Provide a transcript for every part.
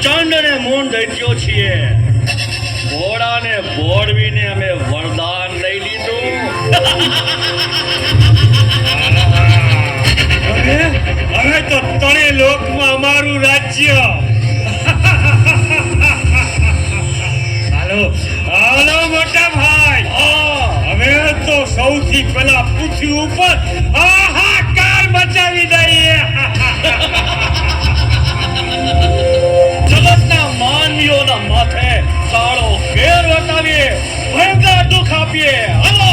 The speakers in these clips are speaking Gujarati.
ચાંદ અને મોન દૈત્યો છીએ. ઘોડાને બોળવીને અમે વરદાન લઈ લીધું. હવે તો ત્રણે લોકમાં અમારું રાજ્ય. હાલો મોટા ભાઈ, હવે તો સૌથી પહેલા પૃથ્વી ઉપર હાહાકાર મચાવી દઈએ. જગતના માનવીઓના માથે કાળો ઘેર વટાવીએ, ભયંકર દુઃખ આપીએ. હાલો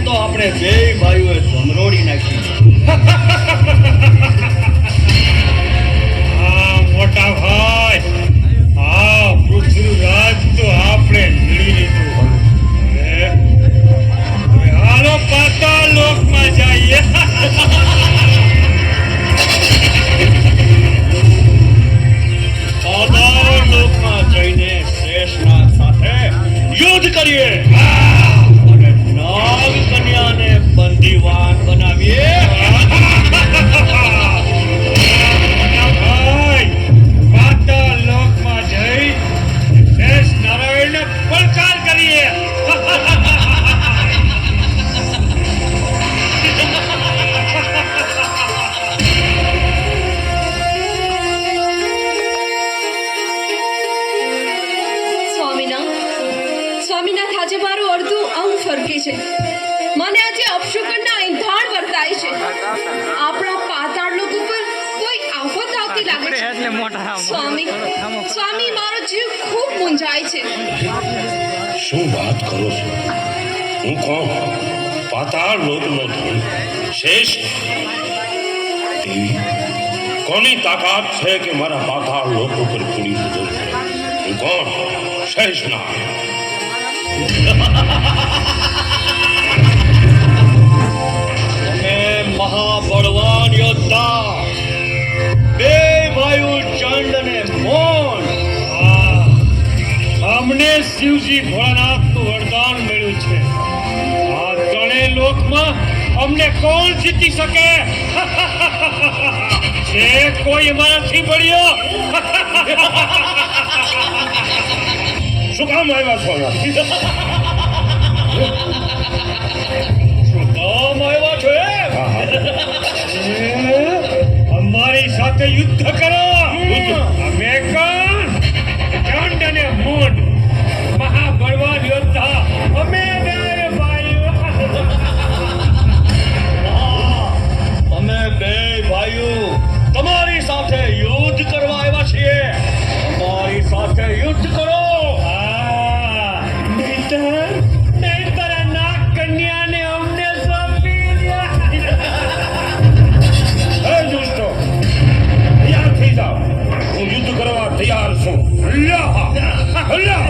તો આપણે બે ભાઈઓએ ધમરોડી નાખી. મોટા ભાઈ, પૃથ્વી રાજ તો આપણે મેળવી લીધું. હાલો પાતાળ લોકમાં જઈએ. પાતાળ લોકમાં જઈને શેષનાગ સાથે યુદ્ધ કરીએ. નાગ કન્યાને બંદીવાન બનાવીએ. પાતાળ લોકમાં જઈ શેષ નારાયણને પડકાર કરીએ. સ્વામીનાથ, આજે મારું અડધું અંગ ફરકે છે. મને આજે અપશુકનના ઇંધાણ વર્તાય છે. આપણા પાતાળ લોક ઉપર કોઈ આફત આવતી લાગે છે. સ્વામી, મારો જીવ ખૂબ મૂંઝાય છે. શું વાત કરો છો? હું કોણ? પાતાળ લોકનો ધણી શેષ દેવી, કોની તાકાત છે કે મારા પાતાળ લોક ઉપર પૂરી નજર કરે? હું કોણ? શેષનાગ. તમે મહાબળવાન યોદ્ધા બે વાયુ ચંડ અને મોન. અમને શિવજી ભોળાનાથનું વરદાન મળ્યું છે. આ ત્રણેય લોકમાં અમને કોણ જીતી શકે? છે કોઈ અમારાથી બળ્યો? શું કામ આવ્યા છો અહીંયા? શું કામ આવ્યા છો એમ? અમારી સાથે યુદ્ધ કરો. અમે કોણ? ચંડ અને મૂંડ, મહાબળવાન યોદ્ધા અમે બે ભાઈઓ. અમે બે ભાઈઓ તમારી સાથે યુદ્ધ કરવા આવ્યા છીએ. અમારી સાથે યુદ્ધ કરો. નહીંતર નાગ કન્યાને અમને સોંપી દે. હે દુષ્ટો, તૈયાર થઈ જાઓ. હું યુદ્ધ કરવા તૈયાર છું. હલ્લા! હલ્લા!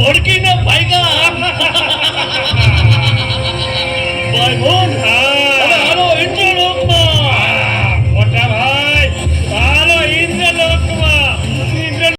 ભડકીને